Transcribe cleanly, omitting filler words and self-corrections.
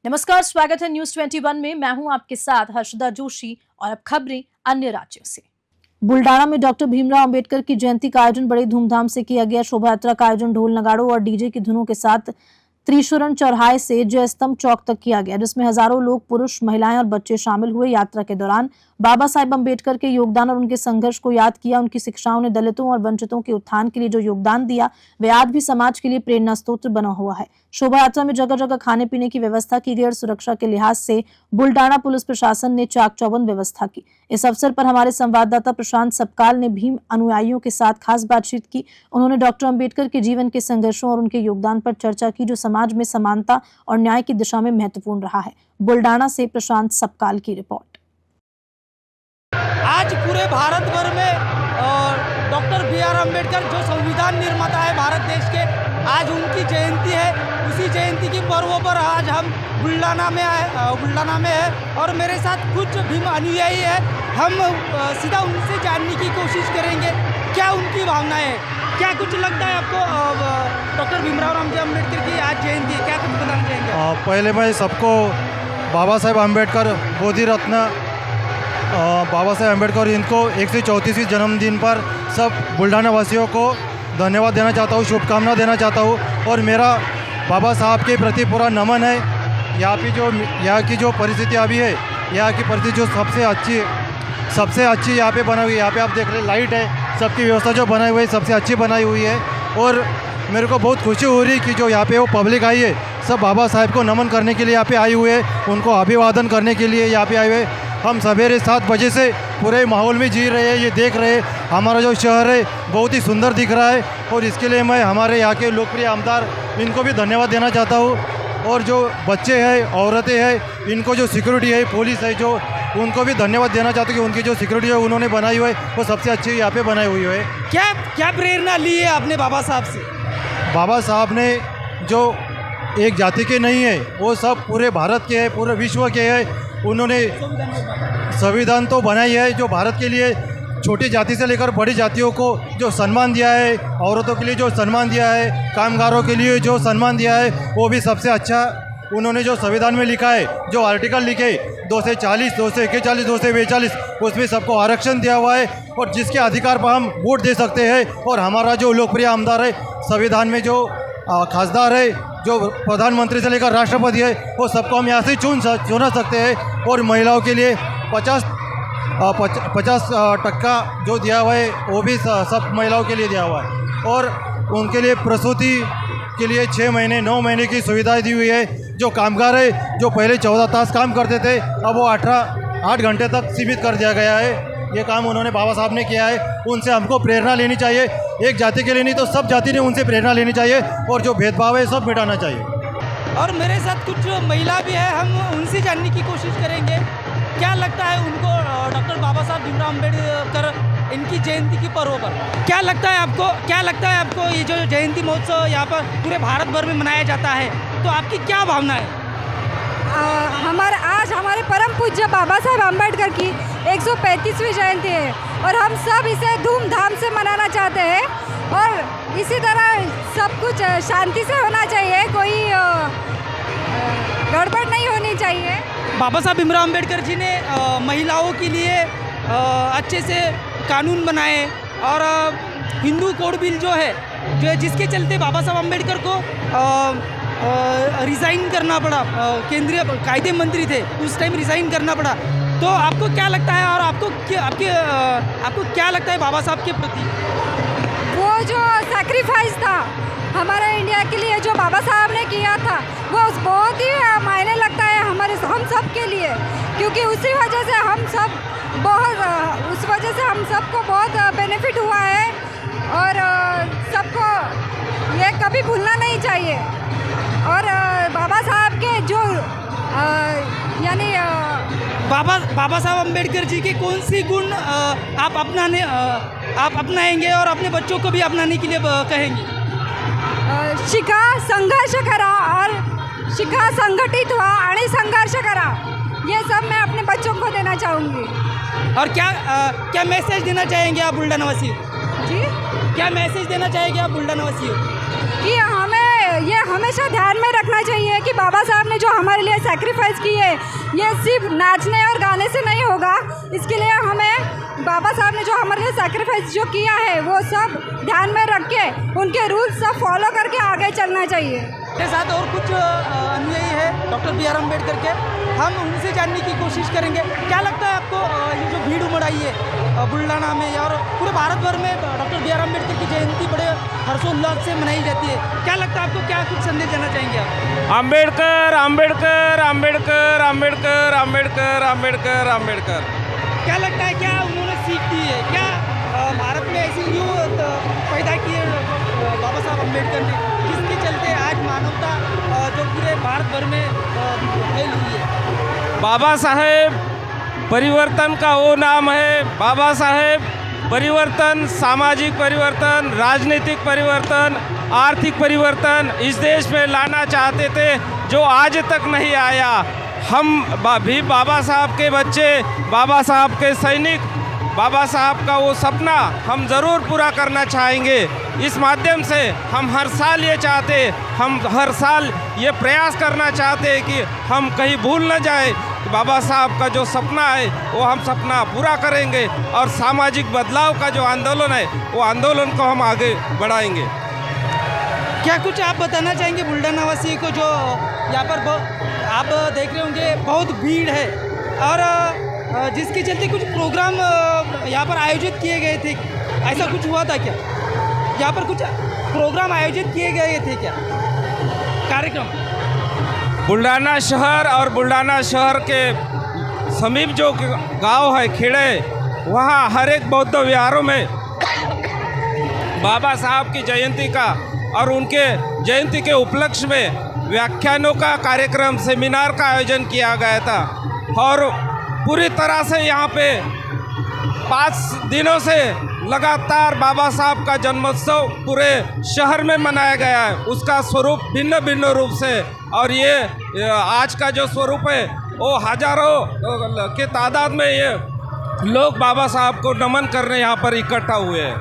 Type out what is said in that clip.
नमस्कार, स्वागत है न्यूज 21 में। मैं हूं आपके साथ हर्षदा जोशी और अब खबरें अन्य राज्यों से। बुल्डाना में डॉक्टर भीमराव अंबेडकर की जयंती का आयोजन बड़े धूमधाम से किया गया। शोभा यात्रा का आयोजन ढोल नगाड़ों और डीजे की धुनों के साथ त्रिशूरण चौराहे से जय स्तंभ चौक तक किया गया, जिसमें हजारों लोग, पुरुष, महिलाएं और बच्चे शामिल हुए। यात्रा के दौरान बाबा साहेब अंबेडकर के योगदान और उनके संघर्ष को याद किया। उनकी शिक्षाओं ने दलितों और वंचितों के उत्थान के लिए जो योगदान दिया, वह आज भी समाज के लिए प्रेरणा स्रोत बना हुआ है। शोभा यात्रा में जगह जगह खाने पीने की व्यवस्था की गई और सुरक्षा के लिहाज से बुल्डाना पुलिस प्रशासन ने चाक चौबंद व्यवस्था की। इस अवसर पर हमारे संवाददाता प्रशांत सपकाल ने भीम अनुयायियों के साथ खास बातचीत की। उन्होंने डॉक्टर अंबेडकर के जीवन के संघर्षों और उनके योगदान पर चर्चा की, जो समाज में समानता और न्याय की दिशा में महत्वपूर्ण रहा है। बुल्डाना से प्रशांत सपकाल की रिपोर्ट। आज पूरे भारत भर में डॉक्टर बी.आर. अम्बेडकर जो संविधान निर्माता है भारत देश के, आज उनकी जयंती है। उसी जयंती के पर्व पर आज हम बुल्डाना में है और मेरे साथ कुछ भीम अनुयायी है। हम सीधा उनसे जानने की कोशिश करेंगे क्या उनकी भावनाएं है। क्या कुछ लगता है आपको डॉक्टर भीमराव अम्बेडकर की आज जयंती है, क्या कुछ बताना चाहेंगे? पहले मैं सबको बाबा साहेब अम्बेडकर बोधि रत्न बाबा साहेब अम्बेडकर इनको 134वीं जन्मदिन पर सब बुल्डाना वासियों को धन्यवाद देना चाहता हूँ, शुभकामना देना चाहता हूँ। और मेरा बाबा साहब के प्रति पूरा नमन है। यहाँ की जो परिस्थिति अभी है, यहाँ की परिस्थिति जो सबसे अच्छी यहाँ पे बनाई हुई है। यहाँ पे आप देख रहे लाइट है, सबकी व्यवस्था जो बनाई हुई है सबसे अच्छी बनाई हुई है। और मेरे को बहुत खुशी हो रही कि जो यहाँ पे वो पब्लिक आई है, सब बाबा साहेब को नमन करने के लिए यहाँ पे आई हुए है, उनको अभिवादन करने के लिए यहाँ पे आए हुए। हम सवेरे 7 बजे से पूरे माहौल में जी रहे हैं, ये देख रहे हैं हमारा जो शहर है बहुत ही सुंदर दिख रहा है। और इसके लिए मैं हमारे यहाँ के लोकप्रिय आमदार इनको भी धन्यवाद देना चाहता हूँ। और जो बच्चे हैं, औरतें हैं, इनको जो सिक्योरिटी है, पुलिस है, जो उनको भी धन्यवाद देना चाहता हूँ कि उनकी जो सिक्योरिटी है उन्होंने बनाई हुई है वो सबसे अच्छी यहाँ पे बनाई हुई है। क्या प्रेरणा ली है आपने बाबा साहब से? बाबा साहब ने जो एक जाति के नहीं है, वो सब पूरे भारत के हैं, पूरे विश्व के हैं। उन्होंने संविधान तो बनाई है जो भारत के लिए छोटी जाति से लेकर बड़ी जातियों को जो सम्मान दिया है, औरतों के लिए जो सम्मान दिया है, कामगारों के लिए जो सम्मान दिया है, वो भी सबसे अच्छा उन्होंने जो संविधान में लिखा है, जो आर्टिकल लिखे 2 से 40, 2 से 41, 2 से 42, उसमें सबको आरक्षण दिया हुआ है। और जिसके अधिकार पर हम वोट दे सकते हैं। और हमारा जो लोकप्रिय आमदार है, संविधान में जो खासदार है, जो प्रधानमंत्री से लेकर राष्ट्रपति है, वो सबको हम यहाँ से चुन सकते हैं। और महिलाओं के लिए 50% जो दिया हुआ है वो भी सब महिलाओं के लिए दिया हुआ है। और उनके लिए प्रसूति के लिए 6 महीने 9 महीने की सुविधाएं दी हुई है। जो कामगार है, जो पहले 14 तास काम करते थे, अब वो 8 घंटे तक सीमित कर दिया गया है। ये काम उन्होंने बाबा साहब ने किया है। उनसे हमको प्रेरणा लेनी चाहिए, एक जाति के लिए नहीं तो सब जाति ने उनसे प्रेरणा लेनी चाहिए। और जो भेदभाव है सब मिटाना चाहिए। और मेरे साथ कुछ महिला भी है, हम उनसे जानने की कोशिश करेंगे क्या लगता है उनको डॉक्टर बाबा साहब भीमराव अम्बेडकर इनकी जयंती के पर्व पर। क्या लगता है आपको ये जो जयंती महोत्सव यहाँ पर पूरे भारत भर में मनाया जाता है, तो आपकी क्या भावना है? आज हमारे परम पूज्य बाबा साहेब अम्बेडकर की 135वीं जयंती है और हम सब इसे धूमधाम से मनाना चाहते हैं। और इसी तरह सब कुछ शांति से होना चाहिए, कोई गड़बड़ नहीं होनी चाहिए। बाबा साहब भीमराव अम्बेडकर जी ने महिलाओं के लिए अच्छे से कानून बनाए और हिंदू कोड बिल जो है जिसके चलते बाबा साहब अम्बेडकर को रिज़ाइन करना पड़ा। केंद्रीय कायदे मंत्री थे, उस टाइम रिज़ाइन करना पड़ा। तो आपको क्या लगता है और आपको क्या लगता है बाबा साहब के प्रति? वो जो सैक्रिफाइस था हमारे इंडिया के लिए, जो बाबा साहब ने किया था, वो बहुत ही मायने लगता है हम सब के लिए। क्योंकि उसी वजह से हम सबको बहुत बेनिफिट हुआ है और सबको ये कभी भूलना नहीं चाहिए। और बाबा साहब के जो बाबा साहब अम्बेडकर जी के कौन सी गुण आप अपनाएंगे और अपने बच्चों को भी अपनाने के लिए कहेंगे? शिका, संघर्ष करा और शिका, संगठित हुआ आणि संघर्ष करा, ये सब मैं अपने बच्चों को देना चाहूँगी। और क्या मैसेज देना चाहेंगे आप बुल्डाना वासियों? जी, क्या मैसेज देना चाहेंगे आप बुल्डाना वासियों? कि हमें ये हमेशा ध्यान में रखना चाहिए कि बाबा साहब ने जो हमारे लिए सेक्रीफाइस की है, ये सिर्फ नाचने और गाने से नहीं होगा। इसके लिए हमें बाबा साहब ने जो हमारे लिए सेक्रीफाइस जो किया है, वो सब ध्यान में रख के उनके रूल्स सब फॉलो करके आगे चलना चाहिए। के साथ और कुछ अनुयायी है डॉक्टर बी आर अम्बेडकर के, हम उनसे जानने की कोशिश करेंगे। क्या लगता है आपको ये जो भीड़ उमड़ आई है बुल्ढाना में और पूरे भारत भर में डॉक्टर बी आर अम्बेडकर की जयंती बड़े हर्षोल्लास से मनाई जाती है, क्या लगता है आपको, क्या कुछ संदेश देना चाहेंगे आप? अम्बेडकर अम्बेडकर अम्बेडकर अम्बेडकर अम्बेडकर अम्बेडकर अम्बेडकर। क्या लगता है, क्या उन्होंने सीख दी है, क्या भारत में ऐसी यूँ पैदा की है बाबा साहब अम्बेडकर ने, जिसके चलते आज मानवता जो पूरे भारत भर में फैल हुई है? बाबा साहेब परिवर्तन का वो नाम है। बाबा साहेब परिवर्तन, सामाजिक परिवर्तन, राजनीतिक परिवर्तन, आर्थिक परिवर्तन इस देश में लाना चाहते थे, जो आज तक नहीं आया। हम भी बाबा साहब के बच्चे, बाबा साहब के सैनिक, बाबा साहब का वो सपना हम ज़रूर पूरा करना चाहेंगे। इस माध्यम से हम हर साल ये चाहते, हम हर साल ये प्रयास करना चाहते हैं कि हम कहीं भूल न जाए कि बाबा साहब का जो सपना है वो हम सपना पूरा करेंगे और सामाजिक बदलाव का जो आंदोलन है वो आंदोलन को हम आगे बढ़ाएंगे। क्या कुछ आप बताना चाहेंगे बुल्ढाना वासी को, जो यहाँ पर आप देख रहे होंगे बहुत भीड़ है और जिसके चलते कुछ प्रोग्राम यहाँ पर आयोजित किए गए थे, ऐसा कुछ हुआ था क्या? यहाँ पर कुछ प्रोग्राम आयोजित किए गए थे क्या, कार्यक्रम? बुल्ढाना शहर और बुल्ढाना शहर के समीप जो गांव है, खेड़े, वहाँ हर एक बौद्ध विहारों में बाबा साहब की जयंती का और उनके जयंती के उपलक्ष्य में व्याख्यानों का कार्यक्रम, सेमिनार का आयोजन किया गया था और पूरी तरह से यहाँ पे 5 दिनों से लगातार बाबा साहब का जन्मोत्सव पूरे शहर में मनाया गया है। उसका स्वरूप भिन्न भिन्न रूप से, और ये आज का जो स्वरूप है वो हजारों के तादाद में ये लोग बाबा साहब को नमन करने यहाँ पर इकट्ठा हुए हैं।